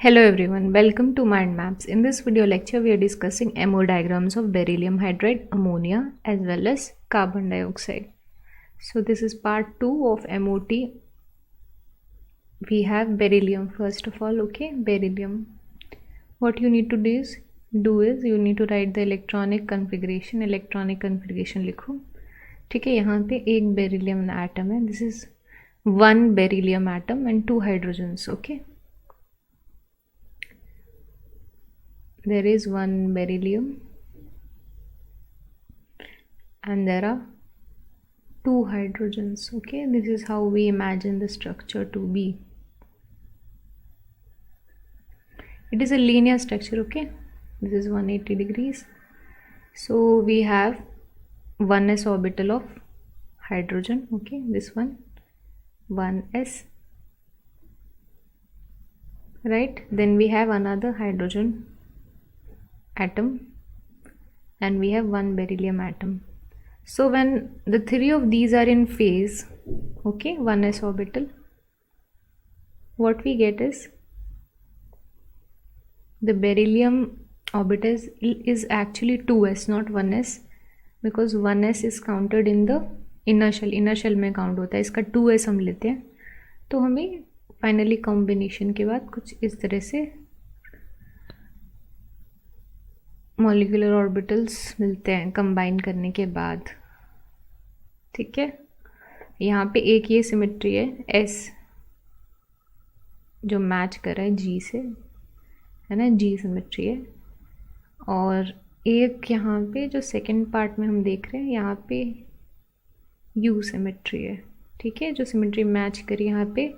Hello everyone, welcome to Mind Maps. In this video lecture, we are discussing MO diagrams of beryllium hydride, ammonia as well as carbon dioxide. So this is part 2 of MOT. We have beryllium first of all, okay, beryllium. What you need to do is you need to write the electronic configuration लिखो. ठीक है, यहाँ पे एक beryllium atom है. This is one beryllium atom and two hydrogens, okay. There is one beryllium and there are two hydrogens, okay. This is how we imagine the structure to be. It is a linear structure, okay. This is 180 degrees. So we have 1s orbital of hydrogen, okay, this one 1s, right. Then we have another hydrogen atom and we have one beryllium atom. So when the three of these are in phase, okay, 1s orbital, what we get is the beryllium orbital is actually 2s, not 1s, because 1s is counted in the inner shell में count होता है. इसका 2s हम लेते हैं, तो हमें finally combination के बाद कुछ इस तरह से मॉलिक्यूलर ऑर्बिटल्स मिलते हैं कंबाइन करने के बाद. ठीक है, यहाँ पे एक ये सिमेट्री है S जो मैच कर रहा है G से, है ना, G सिमेट्री है. और एक यहाँ पे जो सेकंड पार्ट में हम देख रहे हैं यहाँ पे U सिमेट्री है. ठीक है, जो सिमेट्री मैच करी यहाँ पे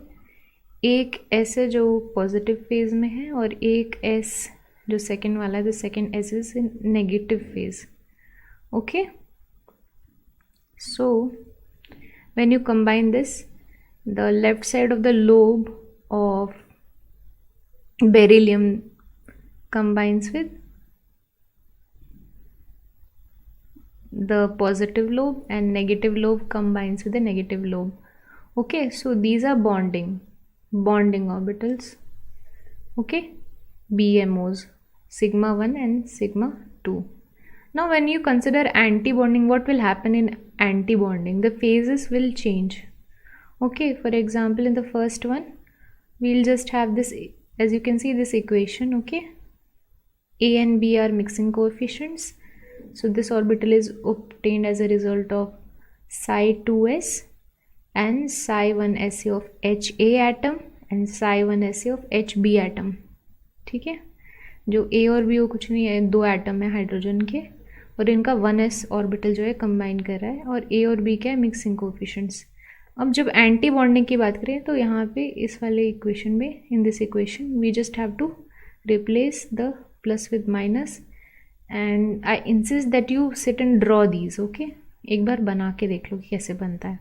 एक S है जो पॉजिटिव फेज में है और एक S जो सेकेंड वाला है, the second S is in negative phase, okay. So when you combine this, the left side of the lobe of beryllium combines with the positive lobe and negative lobe combines with the negative lobe, okay. So these are bonding orbitals, okay, BMOs, sigma 1 and sigma 2. Now when you consider anti-bonding, what will happen in anti-bonding? The phases will change, okay. For example, in the first one we'll just have this, as you can see, this equation, okay. A and B are mixing coefficients, so this orbital is obtained as a result of psi 2s and psi 1sa of Ha atom and psi 1sa of Hb atom. ठीक है, जो A और B वो कुछ नहीं है, दो atom है हाइड्रोजन के और इनका 1s ऑर्बिटल जो है कंबाइन कर रहा है, और A और B क्या है, मिक्सिंग कोफिशिएंट्स. अब जब एंटी बॉन्डिंग की बात करें तो यहाँ पे इस वाले इक्वेशन में, in this equation we just have to replace the plus with minus and I insist that you sit and draw these, okay. एक बार बना के देख लो कि कैसे बनता है.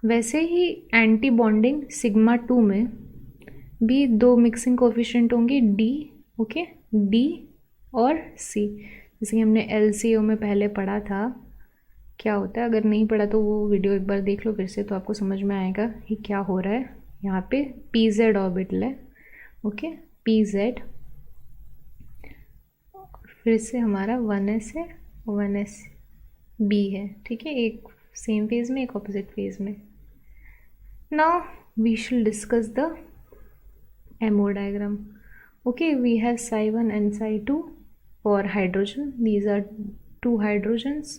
वैसे ही एंटी बॉन्डिंग सिग्मा 2 में भी दो मिक्सिंग कोफिशिएंट होंगे D, ओके, D और C. जैसे कि हमने LCO में पहले पढ़ा था क्या होता है. अगर नहीं पढ़ा तो वो वीडियो एक बार देख लो फिर से, तो आपको समझ में आएगा कि क्या हो रहा है. यहाँ पे PZ ऑर्बिटल है, ओके, PZ. फिर से हमारा 1s है, 1sB है. ठीक है, एक सेम फेज में एक ऑपोजिट फेज में. Now we shall discuss the MO diagram. Okay, we have psi 1 and psi 2 for hydrogen. These are two hydrogens,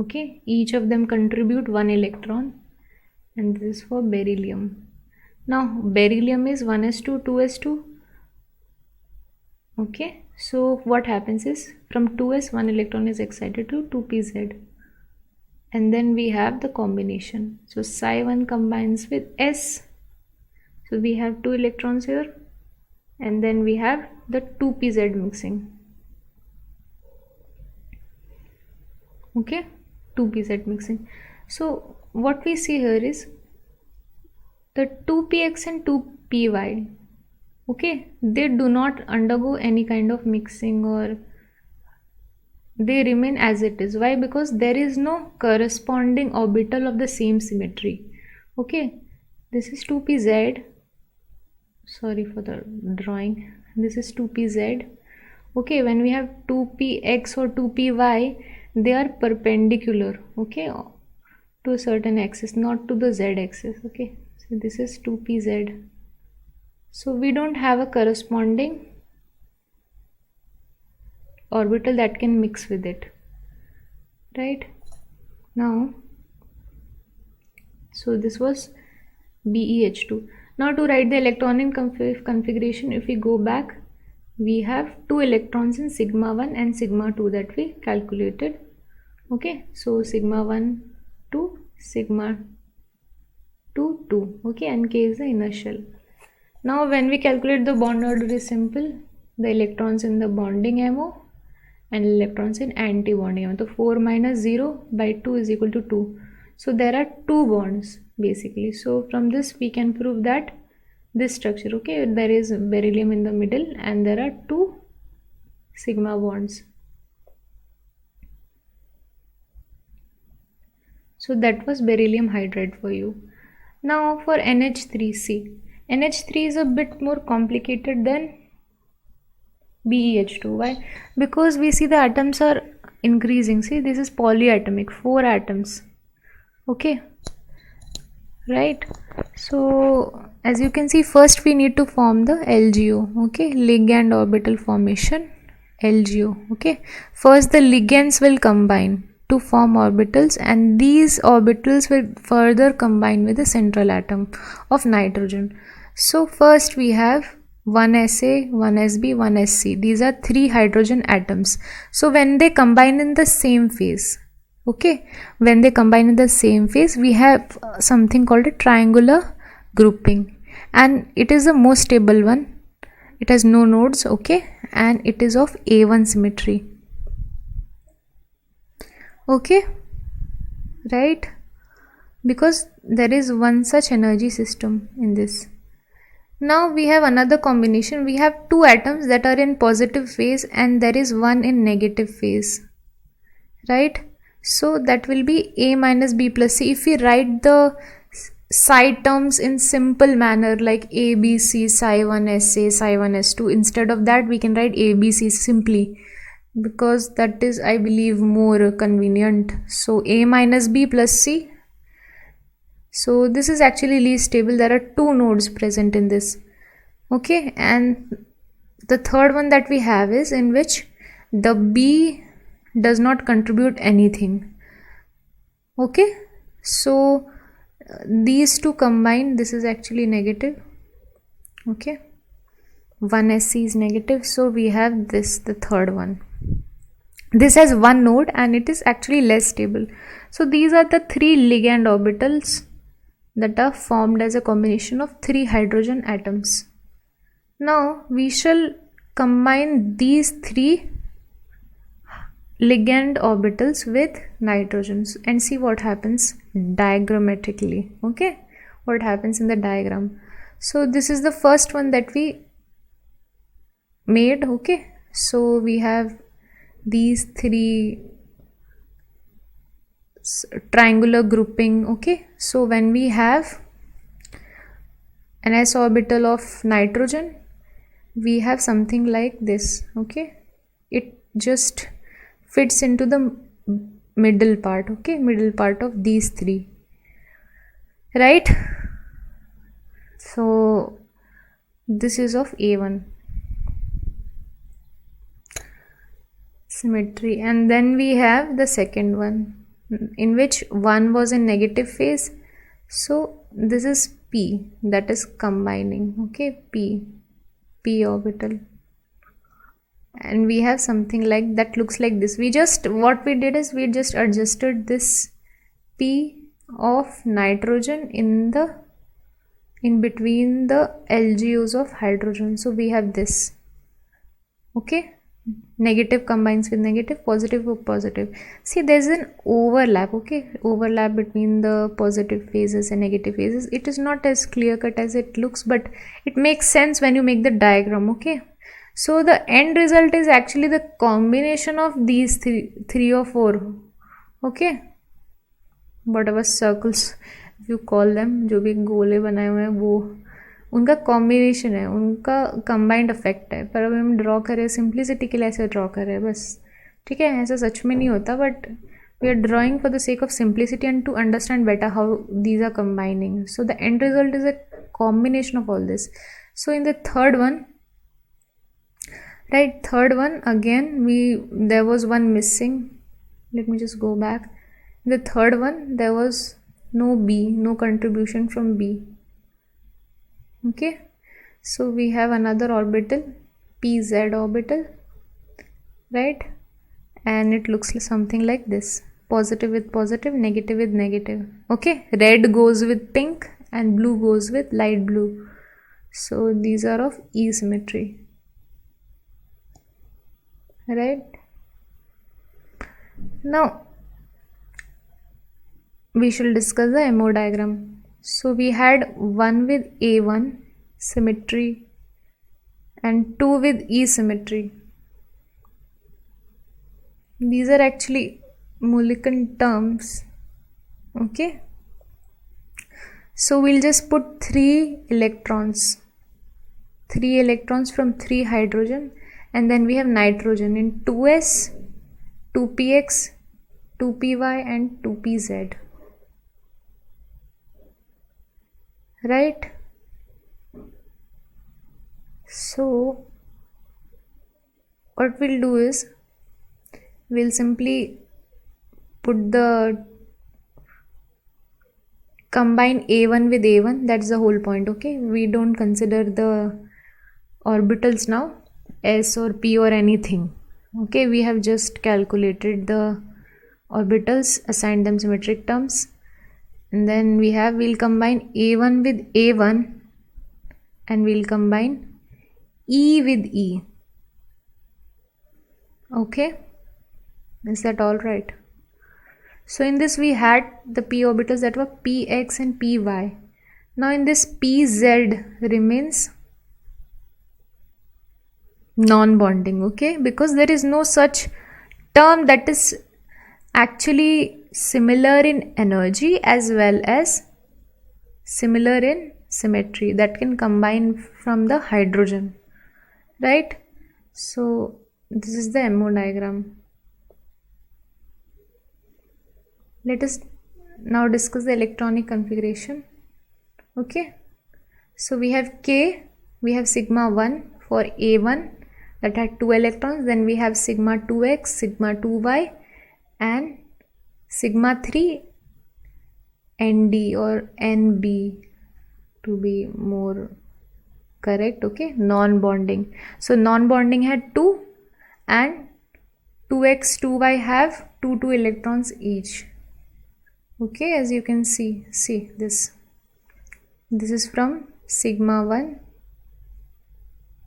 okay. Each of them contribute one electron, and this is for beryllium. Now beryllium is 1s2 2s2, okay. So what happens is from 2s one electron is excited to 2pz, and then we have the combination. So psi 1 combines with S, so we have two electrons here, and then we have the 2pz mixing, okay, 2pz mixing. So what we see here is the 2px and 2py, okay, they do not undergo any kind of mixing or they remain as it is. Why? Because there is no corresponding orbital of the same symmetry, okay. This is 2pz, sorry for the drawing, this is 2pz. Okay, when we have 2px or 2py, they are perpendicular, okay, to a certain axis, not to the z axis. Okay, so this is 2pz. So we don't have a corresponding orbital that can mix with it, right? Now, so this was BeH2. Now to write the electronic configuration, if we go back, we have 2 electrons in sigma 1 and sigma 2 that we calculated. Okay, so sigma 1 to sigma 2 2. Okay, and K is the inner shell. Now when we calculate the bond order is simple, the electrons in the bonding MO and electrons in anti-bonding MO. So 4 minus 0 by 2 is equal to 2. So there are 2 bonds basically. So from this we can prove that this structure, okay, there is beryllium in the middle and there are 2 sigma bonds. So that was beryllium hydride for you. Now for NH3C. NH3 is a bit more complicated than BeH2. Why? Because we see the atoms are increasing. See, this is polyatomic, 4 atoms. Okay, right? So as you can see, first we need to form the LGO. Okay, ligand orbital formation, LGO. Okay, first the ligands will combine to form orbitals, and these orbitals will further combine with the central atom of nitrogen. So first we have 1sa, 1sb, 1sc. These are 3 hydrogen atoms. So when they combine in the same phase, okay, when they combine in the same phase, we have something called a triangular grouping, and it is the most stable one. It has no nodes, okay, and it is of A1 symmetry. Okay, right? Because there is one such energy system in this. Now we have another combination. We have 2 atoms that are in positive phase and there is one in negative phase, right? So that will be A minus B plus C. If we write the side terms in simple manner like A, B, C, psi 1, SA, psi 1, S2, instead of that we can write A, B, C simply, because that is, I believe, more convenient. So A minus B plus C. So this is actually least stable. There are 2 nodes present in this. Okay, and the third one that we have is in which the B does not contribute anything. Okay, so these 2 combined, this is actually negative. Okay, 1sc is negative, so we have this, the third one. This has 1 node and it is actually less stable. So these are the 3 ligand orbitals that are formed as a combination of 3 hydrogen atoms. Now we shall combine these 3 ligand orbitals with nitrogens and see what happens diagrammatically. Okay, what happens in the diagram. So this is the first one that we made. Okay, so we have these 3 triangular grouping. Okay, so when we have an s orbital of nitrogen, we have something like this. Okay, it just fits into the middle part. Okay, middle part of these 3, right? So this is of A1 symmetry, and then we have the second one in which 1 was in negative phase. So this is P, that is combining. Okay, P orbital, and we have something like that, looks like this. What we did is we just adjusted this P of nitrogen in between the LGOs of hydrogen. So we have this. Okay, negative combines with negative, positive with positive. See, there's an overlap. Okay, overlap between the positive phases and negative phases. It is not as clear cut as it looks, but it makes sense when you make the diagram. Okay, so the end result is actually the combination of these three or 4. Okay, whatever circles you call them, जो भी गोले बनाए हुए हैं वो उनका combination है, उनका कंबाइंड इफेक्ट है, पर अभी हम ड्रॉ करें सिंप्लिसिटी के लिए ऐसे ड्रॉ करें बस, ठीक है, ऐसा सच में नहीं होता, but we are drawing for the sake of simplicity and to understand better how these are combining. So the end result is a combination of all this. So in the third one, right, third one again, there was one missing. Let me just go back. In the third one there was no B, no contribution from B. Okay, so we have another orbital, pz orbital, right, and it looks something like this: positive with positive, negative with negative. Okay, red goes with pink and blue goes with light blue. So these are of E symmetry, right? Now we shall discuss the MO diagram. So we had 1 with A1 symmetry and 2 with E symmetry. These are actually Mulliken terms. Okay, so we'll just put 3 electrons from 3 hydrogen, and then we have nitrogen in 2s, 2px, 2py and 2pz, right? So what we'll do is we'll simply put the combine A1 with A1, that's the whole point. Okay, we don't consider the orbitals now, S or P or anything. Okay, we have just calculated the orbitals, assigned them symmetric terms, and then we'll combine A1 with A1 and we'll combine E with E. Okay, is that all right? So in this we had the p orbitals that were px and py. Now in this pz remains non-bonding, okay, because there is no such term that is actually similar in energy as well as similar in symmetry that can combine from the hydrogen, right? So this is the MO diagram. Let us now discuss the electronic configuration. Okay, so we have K, we have sigma 1 for A1 that had 2 electrons, then we have sigma 2x, sigma 2y and sigma 3 ND or NB to be more correct. Okay, non-bonding. So non-bonding had 2 and 2x 2y have 2 electrons each. Okay, as you can see this is from sigma 1,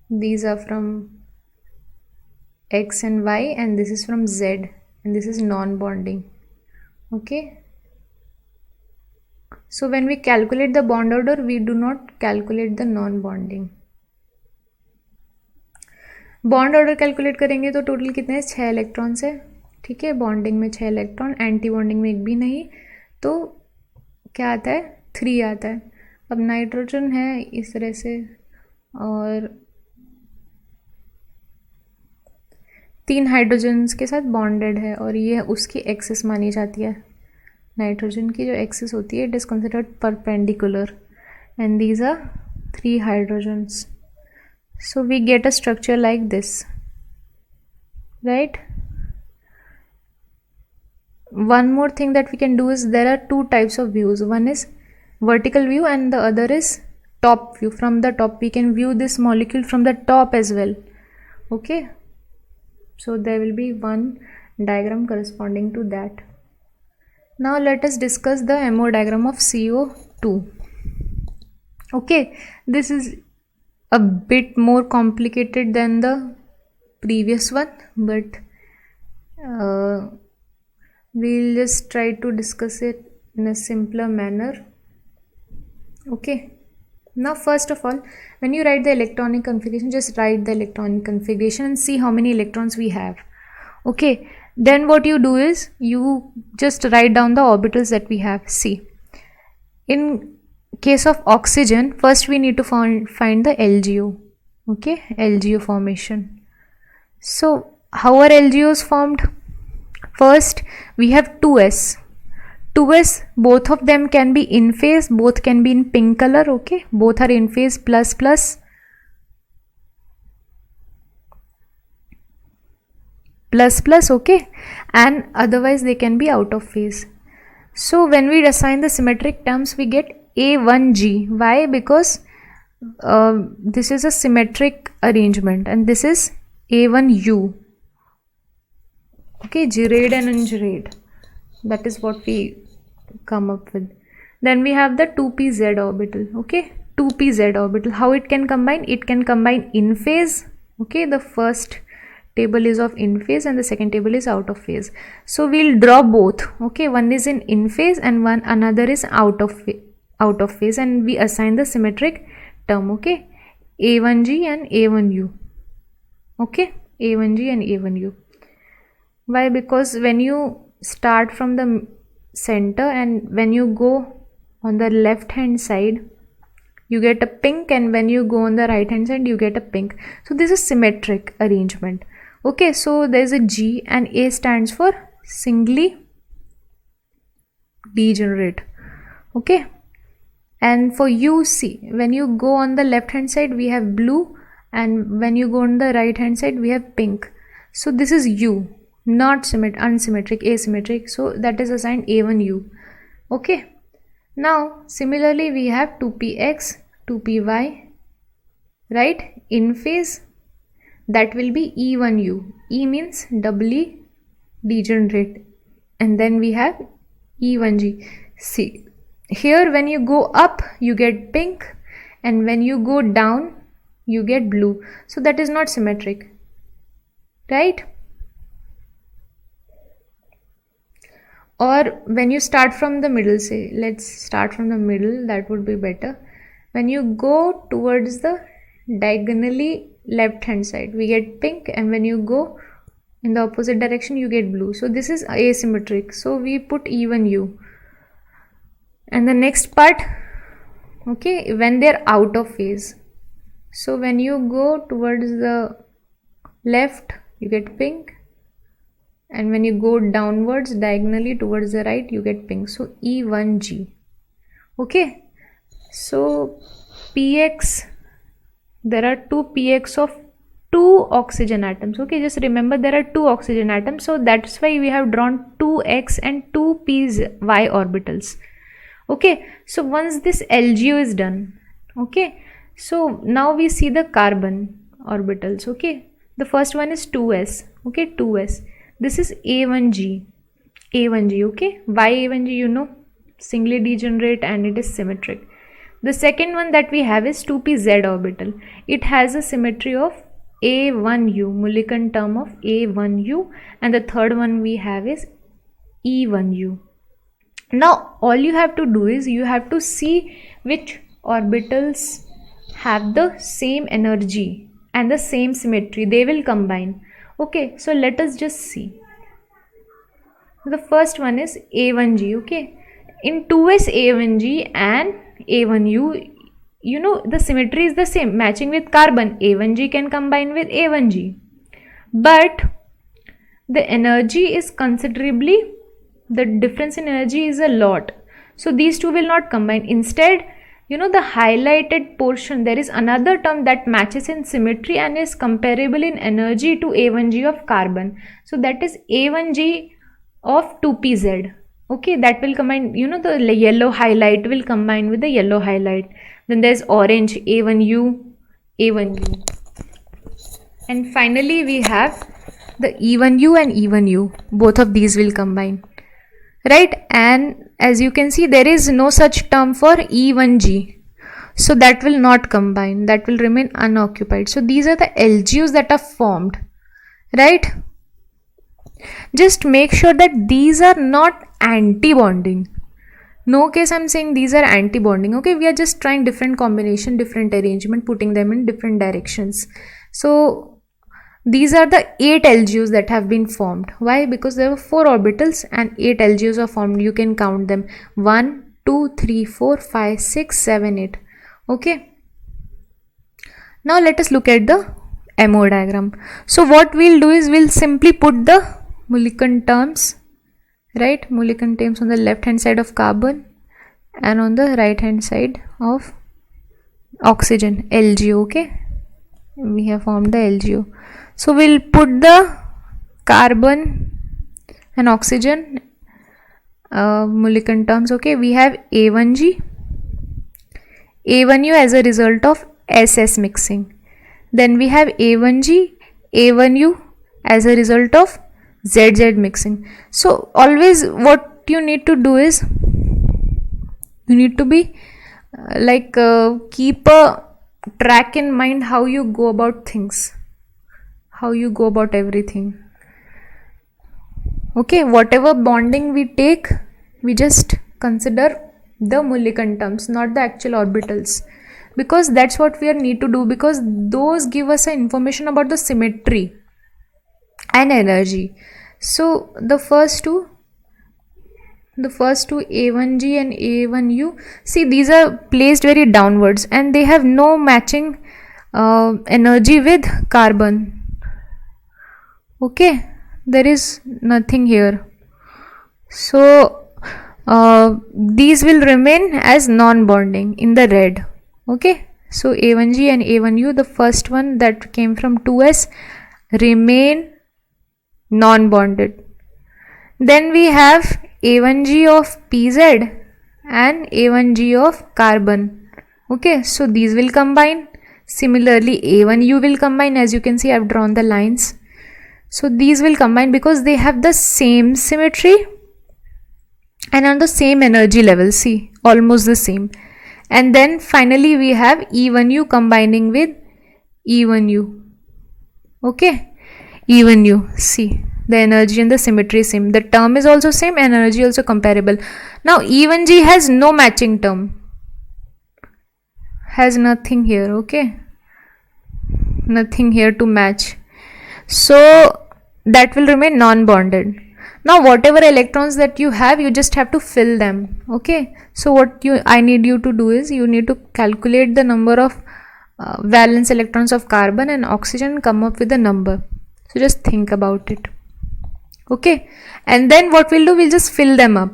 these are from x and y, and this is from z, and this is non-bonding. Okay, so when we calculate the bond order, we do not calculate the non-bonding. Bond order calculate करेंगे तो total कितने हैं, 6 electrons है, ठीक है, bonding में 6 electron, anti bonding में एक भी नहीं, तो क्या आता है, 3 आता है. अब नाइट्रोजन है इस तरह से और 3 हाइड्रोजन्स के साथ बॉन्डेड है और ये उसकी एक्सिस मानी जाती है. नाइट्रोजन की जो एक्सिस होती है it is considered perpendicular and these are 3 hydrogens. So we get a structure like this, right? One more thing that we can do is there are 2 types of views. One is vertical view and the other is top view. From the top we can view this molecule from the top as well. Okay, so there will be one diagram corresponding to that. Now let us discuss the MO diagram of CO2. Okay, this is a bit more complicated than the previous one, but we'll just try to discuss it in a simpler manner. Okay, now first of all, when you write the electronic configuration, just write the electronic configuration and see how many electrons we have. Okay, then what you do is you just write down the orbitals that we have. See, in case of oxygen, first we need to find the LGO. Okay, LGO formation. So how are LGOs formed? First we have 2s. 2s, both of them can be in phase, both can be in pink color. Okay, both are in phase, plus plus plus plus. Okay, and otherwise they can be out of phase. So when we assign the symmetric terms, we get A1G. Why? Because this is a symmetric arrangement and this is A1U. Okay, gyrade and ungyrade. That is what we come up with. Then we have the 2pz orbital. Okay, 2pz orbital. How it can combine? It can combine in phase. Okay, the first table is of in phase and the second table is out of phase. So we'll draw both. Okay, one is in phase and another is out of phase, and we assign the symmetric term. Okay, A1G and A1U. Okay, A1G and A1U. Why? Because when you start from the center and when you go on the left hand side you get a pink, and when you go on the right hand side you get a pink. So this is symmetric arrangement. Okay, so there is a G and A stands for singly degenerate. Okay, and for U, see, when you go on the left hand side we have blue, and when you go on the right hand side we have pink. So this is U, not unsymmetric, asymmetric. So that is assigned A1U. Okay, now similarly we have 2px, 2py, right, in phase. That will be E1U. E means doubly degenerate. And then we have E1G. See, here when you go up you get pink, and when you go down you get blue. So that is not symmetric, right? Or when you start from the middle, say let's start from the middle, that would be better. When you go towards the diagonally left hand side we get pink, and when you go in the opposite direction you get blue. So this is asymmetric, so we put E1U. And the next part, okay, when they're out of phase, so when you go towards the left you get pink, and when you go downwards diagonally towards the right you get pink. So E1G. Okay, so px, there are 2 px of 2 oxygen atoms. Okay, just remember there are 2 oxygen atoms, so that's why we have drawn 2x and 2 py orbitals. Okay, so once this LGO is done, okay, so now we see the carbon orbitals. Okay, the first one is 2s. Okay, 2s, this is A1G. A1G. Okay, why A1G? You know, singly degenerate and it is symmetric. The second one that we have is 2pz orbital. It has a symmetry of A1U, Mulliken term of A1U, and the third one we have is E1U. Now all you have to do is you have to see which orbitals have the same energy and the same symmetry. They will combine. Okay, so let us just see. The first one is A1G. Okay, in 2s A1G and A1U, you know, the symmetry is the same, matching with carbon. A1G can combine with A1G, but the energy is considerably, the difference in energy is a lot, so these two will not combine. Instead, you know, the highlighted portion, there is another term that matches in symmetry and is comparable in energy to A1G of carbon. So that is A1G of 2pz. Okay, that will combine, you know, the yellow highlight will combine with the yellow highlight. Then there's orange, A1U, A1U. And finally we have the E1U and E1U. Both of these will combine, right? And as you can see, there is no such term for E1G. So that will not combine, that will remain unoccupied. So these are the LGOs that are formed, right? Just make sure that these are not anti-bonding. No case I'm saying these are anti-bonding. Okay, we are just trying different combination, different arrangement, putting them in different directions. So these are the 8 LGOs that have been formed. Why? Because there were 4 orbitals and 8 LGOs are formed. You can count them: 1, 2, 3, 4, 5, 6, 7, 8. Okay. Now let us look at the MO diagram. So what we'll do is we'll simply put the Mulliken terms, right? Mulliken terms on the left hand side of carbon and on the right hand side of oxygen, LGO. Okay, we have formed the LGO. So we'll put the carbon and oxygen Mulliken terms. Okay, we have A1G, A1U as a result of SS mixing. Then we have A1G, A1U as a result of ZZ mixing. So always what you need to do is you need to be keep a track in mind how you go about things, how you go about everything. Okay, whatever bonding we take, we just consider the Mulliken terms, not the actual orbitals, because that's what we need to do, because those give us information about the symmetry and energy. So the first two A1G and A1U, see, these are placed very downwards and they have no matching energy with carbon. Okay, there is nothing here. So these will remain as non-bonding in the red. Okay, so A1G and A1U, the first one that came from 2s, remain non-bonded. Then we have A1G of PZ and A1G of carbon. Okay, so these will combine. Similarly, A1U will combine. As you can see, I have drawn the lines. So these will combine because they have the same symmetry and on the same energy level. See, almost the same. And then finally we have E1U combining with E1U. Okay, E1U. See, the energy and the symmetry is same. The term is also same, energy also comparable. Now E1G has no matching term, has nothing here. Okay, nothing here to match, so that will remain non-bonded. Now whatever electrons that you have, you just have to fill them. Okay, so what I need you to do is you need to calculate the number of valence electrons of carbon and oxygen and come up with a number. So just think about it. Okay, and then what we'll do, we'll just fill them up.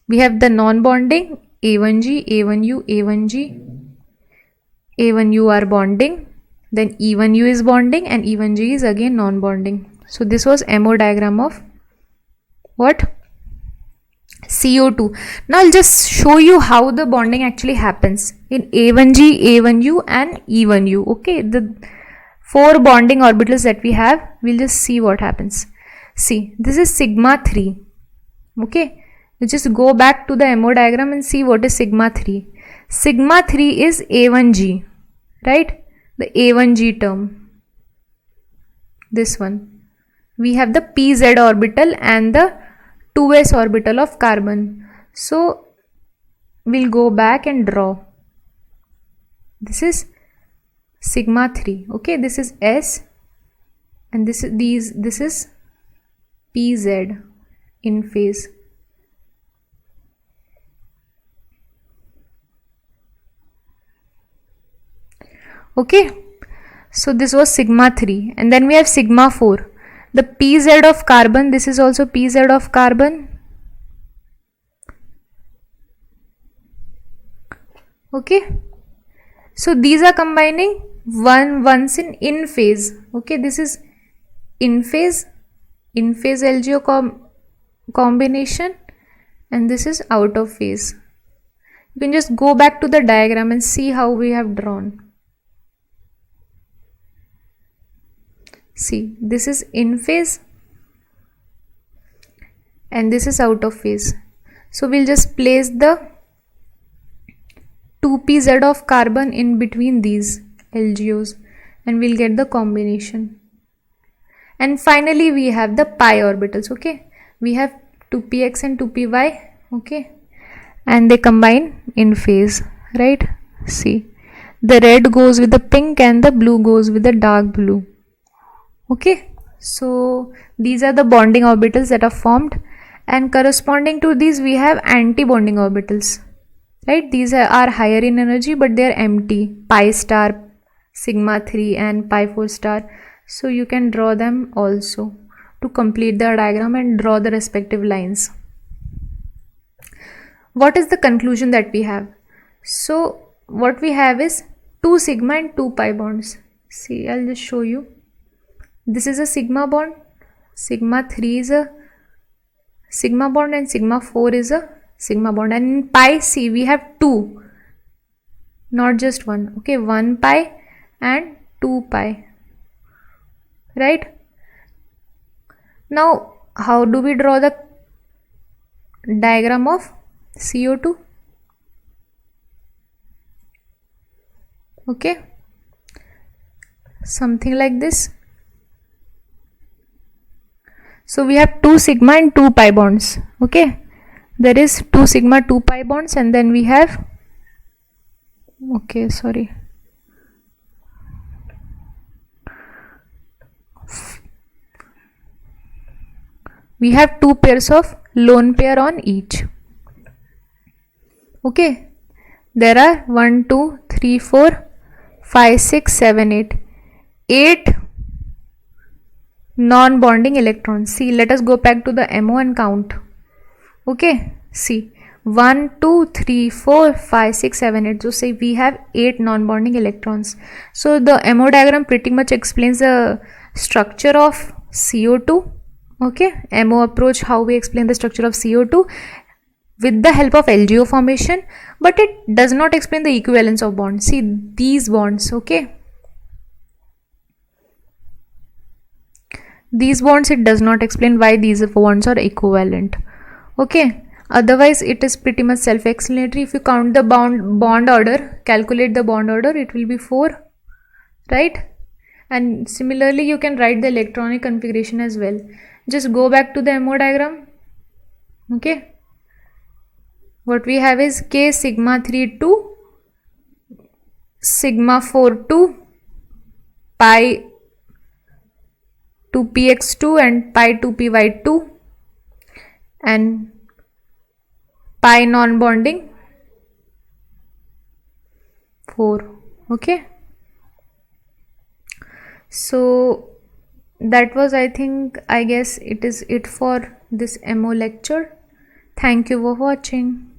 We have the non-bonding A1G, A1U, A1G, A1U are bonding, then E1U is bonding and E1G is again non-bonding. So this was MO diagram of what? CO2. Now I'll just show you how the bonding actually happens in A1G, A1U and E1U. Okay, the 4 bonding orbitals that we have, we'll just see what happens. See, this is sigma 3. Okay, you just go back to the MO diagram and see what is sigma 3. Sigma 3 is A1G, right? The A1G term, this one. We have the PZ orbital and the 2s orbital of carbon. So we'll go back and draw. This is sigma 3. Okay, this is S and this is PZ in phase. Okay, so this was sigma 3 and then we have sigma 4. The PZ of carbon, this is also PZ of carbon. Okay, so these are combining once in phase. Okay, this is in phase LGO combination and this is out of phase. You can just go back to the diagram and see how we have drawn. See, this is in phase and this is out of phase. So we'll just place the 2pz of carbon in between these LGOs and we'll get the combination. And finally we have the pi orbitals. Okay, we have 2px and 2py. Okay, and they combine in phase, right? See, the red goes with the pink and the blue goes with the dark blue. Okay, so these are the bonding orbitals that are formed and corresponding to these we have anti-bonding orbitals, right? These are higher in energy but they are empty, pi star, sigma 3 and pi 4 star. So you can draw them also to complete the diagram and draw the respective lines. What is the conclusion that we have? So what we have is 2 sigma and 2 pi bonds. See, I'll just show you. This is a sigma bond, sigma 3 is a sigma bond and sigma 4 is a sigma bond, and in pi C we have 2, not just one. Okay, 1 pi and 2 pi, right? Now how do we draw the diagram of CO2? Okay, something like this. So we have 2 sigma and 2 pi bonds. Okay, there is 2 sigma 2 pi bonds, and then we have, okay, sorry, we have 2 pairs of lone pair on each. Okay, there are 1 2 3 4 5 6 7 8 non-bonding electrons. See, let us go back to the MO and count. Okay, see, 1 2 3 4 5 6 7 8. So say we have 8 non-bonding electrons. So the MO diagram pretty much explains the structure of CO2. Okay, MO approach, how we explain the structure of CO2 with the help of LGO formation, but it does not explain the equivalence of bonds. See these bonds. Okay, these bonds, it does not explain why these bonds are equivalent. Okay, otherwise it is pretty much self-explanatory. If you count the bond order, calculate the bond order, it will be 4, right? And similarly you can write the electronic configuration as well. Just go back to the MO diagram. Okay, what we have is K sigma 3 2, sigma 4 2, pi 2 px2 and pi 2 py2, and pi non-bonding 4. Okay, so that was, I guess it is it for this MO lecture. Thank you for watching.